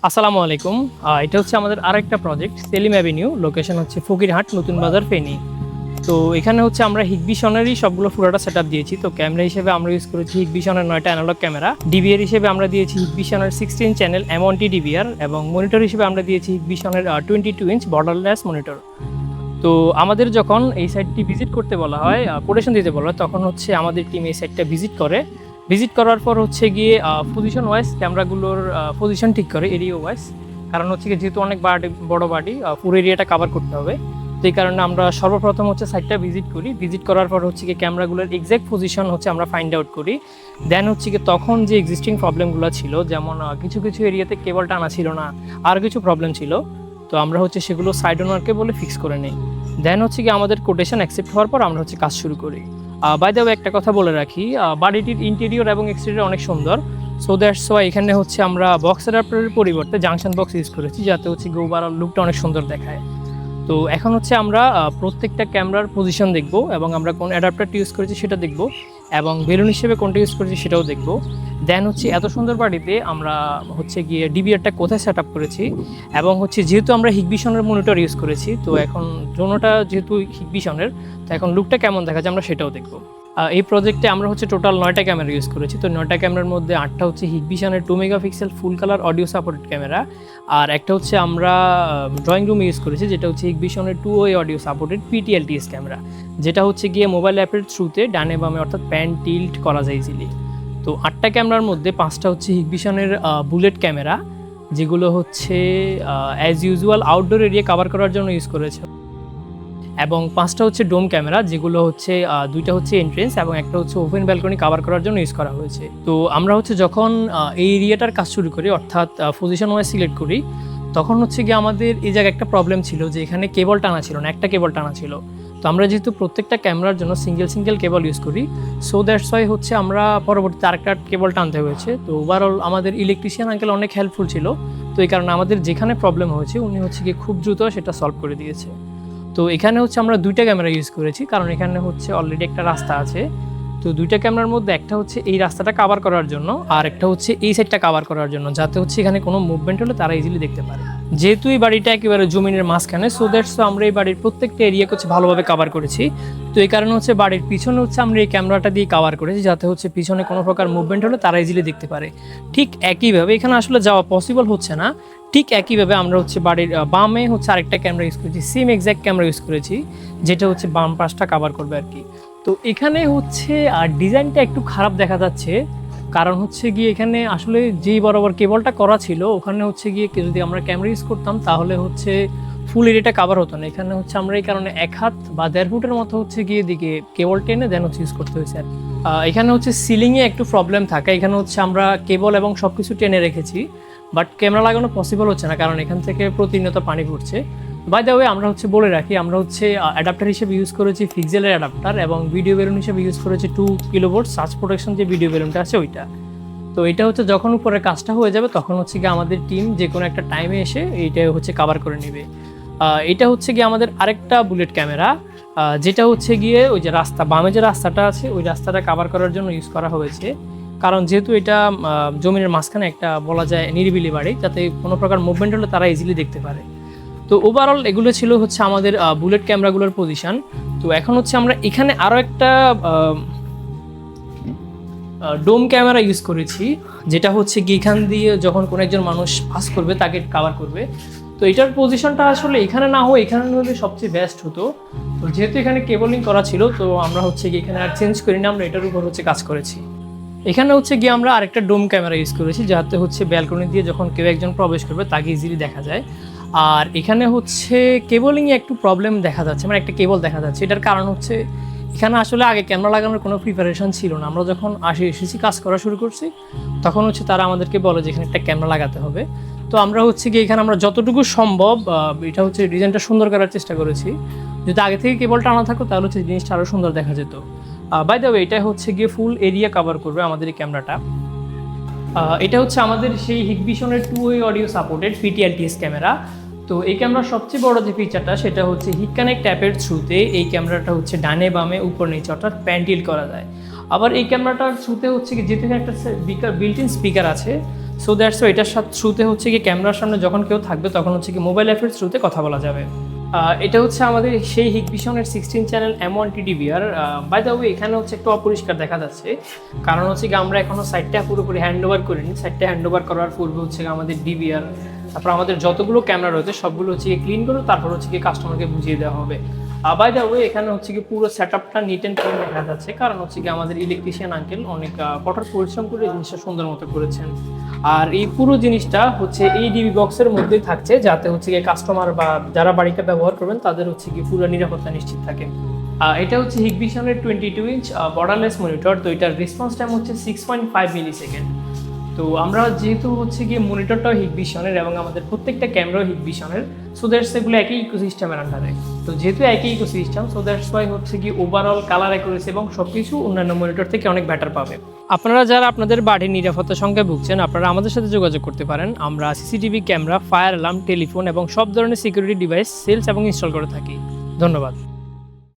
আসসালামু আলাইকুম। এটা হচ্ছে আমাদের আরেকটা প্রজেক্ট সেলিম অ্যাভিনিউ, লোকেশন হচ্ছে ফকিরহাট, নতুন বাজার, ফেনী। তো এখানে হচ্ছে আমরা হিগবিশনেরই সবগুলো পুরোটা সেটআপ দিয়েছি। তো ক্যামেরা হিসেবে আমরা ইউজ করেছি হিগবিশনের 9টা অ্যানালগ ক্যামেরা। ডিবিআর হিসেবে আমরা দিয়েছি হিগবিশনের 16 চ্যানেল M1T ডিবিআর, এবং মনিটর হিসেবে আমরা দিয়েছি হিগবিশনের 22 ইঞ্চ বর্ডারলেস মনিটর। তো আমাদের যখন এই সাইটটি ভিজিট করতে বলা হয়, কোটেশন দিতে বলা হয়, তখন হচ্ছে আমাদের টিম এই সাইটটা ভিজিট করার পর হচ্ছে গিয়ে পজিশন ওয়াইজ ক্যামেরাগুলোর পজিশন ঠিক করে, এরিয়া ওয়াইজ। কারণ হচ্ছে গিয়ে যেহেতু অনেক বড় বাড়ি, পুরো এরিয়াটা কভার করতে হবে। তো এই কারণে আমরা সর্বপ্রথম হচ্ছে সাইটটা ভিজিট করার পর হচ্ছে গিয়ে ক্যামেরাগুলোর এক্স্যাক্ট পজিশন হচ্ছে আমরা ফাইন্ড আউট করি। দেন হচ্ছে গিয়ে তখন যে এক্সিস্টিং প্রবলেমগুলো ছিল, যেমন কিছু কিছু এরিয়াতে কেবল টানা ছিল না, আর কিছু প্রবলেম ছিল, তো আমরা হচ্ছে সেগুলো সাইড ওনারকে বলে ফিক্স করে নিই। দেন হচ্ছে কি আমাদের কোটেশন অ্যাকসেপ্ট হওয়ার পর আমরা হচ্ছে কাজ শুরু করি। বাই দ্য ওয়ে একটা কথা বলে রাখি, বাড়িটির ইন্টেরিয়র এবং এক্সটেরিয়র অনেক সুন্দর। সো দ্যাটস ওয়াই এখানে হচ্ছে আমরা বক্স অ্যাডাপ্টারের পরিবর্তে জাংশন বক্স ইউজ করেছি, যাতে হচ্ছে ওভারঅল লুকটা অনেক সুন্দর দেখায়। তো এখন হচ্ছে আমরা প্রত্যেকটা ক্যামেরার পজিশন দেখব, এবং আমরা কোন অ্যাডাপ্টারটি ইউজ করেছি সেটা দেখব, এবং বেলুন হিসেবে কোনটা ইউজ করেছি সেটাও দেখব। দেন হচ্ছে এত সুন্দর বাড়িতে আমরা হচ্ছে গিয়ে ডিবিআরটা কোথায় সেট আপ করেছি, এবং হচ্ছে যেহেতু আমরা হিগবিশনের মনিটর ইউজ করেছি, তো এখন জোনটা যেহেতু হিগবিশনের, তো এখন লুকটা কেমন দেখা যায় আমরা সেটাও দেখব। এই প্রজেক্টে আমরা হচ্ছে টোটাল 9টা ক্যামেরা ইউজ করেছি। তো 9টা ক্যামেরার মধ্যে 8টা হচ্ছে হিগবিশনের 2 megapixel full colour audio supported camera, আর একটা হচ্ছে আমরা ড্রয়িং রুমে ইউজ করেছি, যেটা হচ্ছে হিগবিশনের 2 way audio supported PTLTS camera, যেটা হচ্ছে গিয়ে মোবাইল অ্যাপের থ্রুতে ডানে বামে অর্থাৎ প্যান টিল্ট করা যায় ইজিলি। তো 8টা ক্যামেরার মধ্যে 5টা হচ্ছে হিগবিশনের বুলেট ক্যামেরা, যেগুলো হচ্ছে as usual outdoor area cover করার জন্য ইউজ করেছে, এবং 5টা হচ্ছে ডোম ক্যামেরা, যেগুলো হচ্ছে 2টা হচ্ছে এন্ট্রেন্স এবং একটা হচ্ছে ওপেন ব্যালকনি কভার করার জন্য ইউজ করা হয়েছে। তো আমরা হচ্ছে যখন এই এরিয়াটার কাজ শুরু করি, অর্থাৎ পজিশন ওয়াইজ সিলেক্ট করি, তখন হচ্ছে গিয়ে আমাদের এই জায়গায় একটা প্রবলেম ছিল যে এখানে কেবল টানা ছিল না, একটা কেবল টানা ছিল। তো আমরা যেহেতু প্রত্যেকটা ক্যামেরার জন্য সিঙ্গেল কেবল ইউজ করি, সো দ্যাটস ওয়াই হচ্ছে আমরা পরবর্তীতে আরেকটা কেবল টানতে হয়েছে। তো ওভারঅল আমাদের ইলেকট্রিশিয়ান আঙ্কেল অনেক হেল্পফুল ছিল। তো এই কারণে আমাদের যেখানে প্রবলেম হয়েছে উনি হচ্ছে গিয়ে খুব দ্রুত সেটা সলভ করে দিয়েছে। তো এখানে হচ্ছে আমরা 2টা ক্যামেরা ইউজ করেছি, কারণ এখানে হচ্ছে অলরেডি একটা রাস্তা আছে। তো 2টা ক্যামেরার মধ্যে একটা হচ্ছে এই রাস্তাটা কভার করার জন্য, আর একটা হচ্ছে এই সাইডটা কভার করার জন্য, যাতে হচ্ছে এখানে কোনো মুভমেন্ট হলে তারা ইজিলি দেখতে পারে। যেহেতু এই বাড়িটা একেবারে জমিনের মাঝখানে, সো দ্যাটস আমরা এই বাড়ির প্রত্যেকটা এরিয়া হচ্ছে ভালোভাবে কভার করেছি। তো এই কারণে হচ্ছে বাড়ির পিছনে হচ্ছে আমরা এই ক্যামেরাটা দিয়ে কভার করেছি, যাতে হচ্ছে পিছনে কোনো প্রকার মুভমেন্ট হলে তারা ইজিলি দেখতে পারে। ঠিক একইভাবে এখানে আসলে যাওয়া পসিবল হচ্ছে না, ঠিক একইভাবে আমরা হচ্ছে বাড়ির বামে হচ্ছে আরেকটা ক্যামেরা ইউজ করেছি, সেম এক্স্যাক্ট ক্যামেরা ইউজ করেছি, যেটা হচ্ছে বাম পাশটা কভার করবে আর কি। তো এখানে হচ্ছে ডিজাইনটা একটু খারাপ দেখা যাচ্ছে, কারণ হচ্ছে গিয়ে এখানে আসলে যেই বরাবর কেবলটা করা ছিল, ওখানে হচ্ছে গিয়ে যদি আমরা ক্যামেরা ইউজ করতাম তাহলে হচ্ছে ফুল এরিয়াটা কভার হতো না। এখানে হচ্ছে আমরা এই কারণে 1 হাত বা 1.5 ফুটের মতো হচ্ছে গিয়ে দিকে কেবল টেনে দেন হচ্ছে ইউজ করতে হয়েছে আর কি। এখানে হচ্ছে সিলিংয়ে একটু প্রবলেম থাকে, এখানে হচ্ছে আমরা কেবল এবং সব কিছু টেনে রেখেছি, বাট ক্যামেরা লাগানো পসিবল হচ্ছে না, কারণ এখান থেকে প্রতিনিয়ত পানি পড়ছে। বাই দ্য ওয়ে আমরা হচ্ছে বলে রাখি, আমরা হচ্ছে অ্যাডাপ্টার হিসেবে ইউজ করেছি ফিক্সেলের অ্যাডাপ্টার, এবং ভিডিও বেলুন হিসেবে ইউজ করেছি 2 কিলোভোল্ট সার্চ প্রোটেকশন যে ভিডিও বেলুনটা আছে ওইটা। তো এটা হচ্ছে যখন উপরে কাজটা হয়ে যাবে তখন হচ্ছে গিয়ে আমাদের টিম যে কোনো একটা টাইমে এসে এইটা হচ্ছে কভার করে নেবে। এটা হচ্ছে গিয়ে আমাদের আরেকটা বুলেট ক্যামেরা, যেটা হচ্ছে গিয়ে ওই যে রাস্তা বামে যে রাস্তাটা আছে ওই রাস্তাটা কভার করার জন্য ইউজ করা হয়েছে, কারণ যেহেতু এটা জমিনের মাঝখানে একটা বলা যায় নিরিবিলি বাড়ি, যাতে কোনো প্রকার মুভমেন্ট হলে তারা ইজিলি দেখতে পারে। তো ওভারঅল এগুলো ছিল হচ্ছে আমাদের বুলেট ক্যামেরাগুলোর পজিশন। তো এখন হচ্ছে আমরা এখানে আরও একটা ডোম ক্যামেরা ইউজ করেছি, যেটা হচ্ছে গিয়ে এখান দিয়ে যখন কোনো একজন মানুষ পাস করবে তাকে কভার করবে। তো এটার পজিশনটা আসলে এখানে না হয়ে এখানে হলে সবচেয়ে বেস্ট হতো। তো যেহেতু এখানে কেবলিং করা ছিল, তো আমরা হচ্ছে গিয়ে এখানে আর চেঞ্জ করি না, আমরা এটার উপর হচ্ছে কাজ করেছি। এখানে হচ্ছে গিয়ে আমরা আরেকটা ডোম ক্যামেরা ইউজ করেছি, যাতে হচ্ছে ব্যালকনি দিয়ে যখন কেউ একজন প্রবেশ করবে তাকে ইজিলি দেখা যায়। আর এখানে হচ্ছে কেবলিংয়ে একটু প্রবলেম দেখা যাচ্ছে, মানে একটা কেবল দেখা যাচ্ছে। এটার কারণ হচ্ছে এখানে আসলে আগে ক্যামেরা লাগানোর কোনো প্রিপারেশন ছিল না। আমরা যখন এসেছি কাজ করা শুরু করছি, তখন হচ্ছে তারা আমাদেরকে বলে যে এখানে একটা ক্যামেরা লাগাতে হবে। তো আমরা হচ্ছে গিয়ে এখানে আমরা যতটুকু সম্ভব এটা হচ্ছে ডিজাইনটা সুন্দর করার চেষ্টা করেছি। যদি আগে থেকে কেবলটা আনা থাকো তাহলে হচ্ছে জিনিসটা আরও সুন্দর দেখা যেত। বাই দ্য ওয়ে এটা হচ্ছে গিয়ে ফুল এরিয়া কভার করবে আমাদের এই ক্যামেরাটা। এটা হচ্ছে আমাদের সেই হিগবিশনের 2 way audio supported PTLTS camera. তো এই ক্যামেরার সবচেয়ে বড় যে ফিচারটা সেটা হচ্ছে হিট কানেক্ট অ্যাপের থ্রুতে এই ক্যামেরাটা হচ্ছে ডানে বামে উপর নিচে অর্থাৎ প্যান্টিল করা যায়। আবার এই ক্যামেরাটার থ্রুতে হচ্ছে কি যেহেতু একটা বিল্ট ইন স্পিকার আছে, সো দ্যাটস এটার সাথে থ্রুতে হচ্ছে কি ক্যামেরার সামনে যখন কেউ থাকবে তখন হচ্ছে কি মোবাইল অ্যাপের থ্রুতে কথা বলা যাবে। এটা হচ্ছে আমাদের সেই হিগভিশনের 16 channel M1T DVR। By the way এখানে হচ্ছে একটু অপরিষ্কার দেখা যাচ্ছে, কারণ হচ্ছে কি আমরা এখনো সাইটটা পুরোপুরি হ্যান্ড ওভার করিনি। সাইটটা হ্যান্ড ওভার করার পূর্বে হচ্ছে কি আমাদের DVR, তারপর আমাদের যতগুলো ক্যামেরা রয়েছে সবগুলো হচ্ছে কি ক্লিন করে তারপর হচ্ছে কি কাস্টমারকে বুঝিয়ে দেওয়া হবে। বাই দ্য ওয়ে এখানে হচ্ছে কি পুরো সেট আপটা নিট অ্যান্ড ক্লিন দেখা যাচ্ছে, কারণ হচ্ছে কি আমাদের ইলেকট্রিশিয়ান আঙ্কেল অনেক কঠোর পরিশ্রম করে এই জিনিসটা সুন্দর মতো করেছেন। আর এই পুরো জিনিসটা হচ্ছে এই ডিবি বক্সের মধ্যেই থাকছে, যাতে হচ্ছে কি কাস্টমার বা যারা বাড়িটা ব্যবহার করবেন তাদের হচ্ছে কি পুরো নিরাপত্তা নিশ্চিত থাকে। এটা হচ্ছে হিগভিশনের 22 ইঞ্চ বর্ডারলেস মনিটর। তো এটার রেসপন্স টাইম হচ্ছে 6.5 মিলি সেকেন্ড। তো আমরা যেহেতু হচ্ছে গিয়ে মনিটরটাও হিগভিশনের এবং আমাদের প্রত্যেকটা ক্যামেরাও হিগভিশনের, সো দ্যাটস এগুলো একই ইকোসিস্টেমের আন্ডারে। তো যেহেতু একই ইকোসিস্টেম, সো দ্যাটস ওয়াই হচ্ছে কি ওভারঅল কালার অ্যাকুরেসি এবং সব কিছু অন্যান্য মনিটর থেকে অনেক বেটার পাবে। আপনারা যারা আপনাদের বাড়ির নিরাপত্তার সংখ্যায় ভুগছেন, আপনারা আমাদের সাথে যোগাযোগ করতে পারেন। আমরা CCTV camera, fire alarm, telephone এবং সব ধরনের সিকিউরিটি ডিভাইস সেলস এবং ইনস্টল করে থাকি। ধন্যবাদ।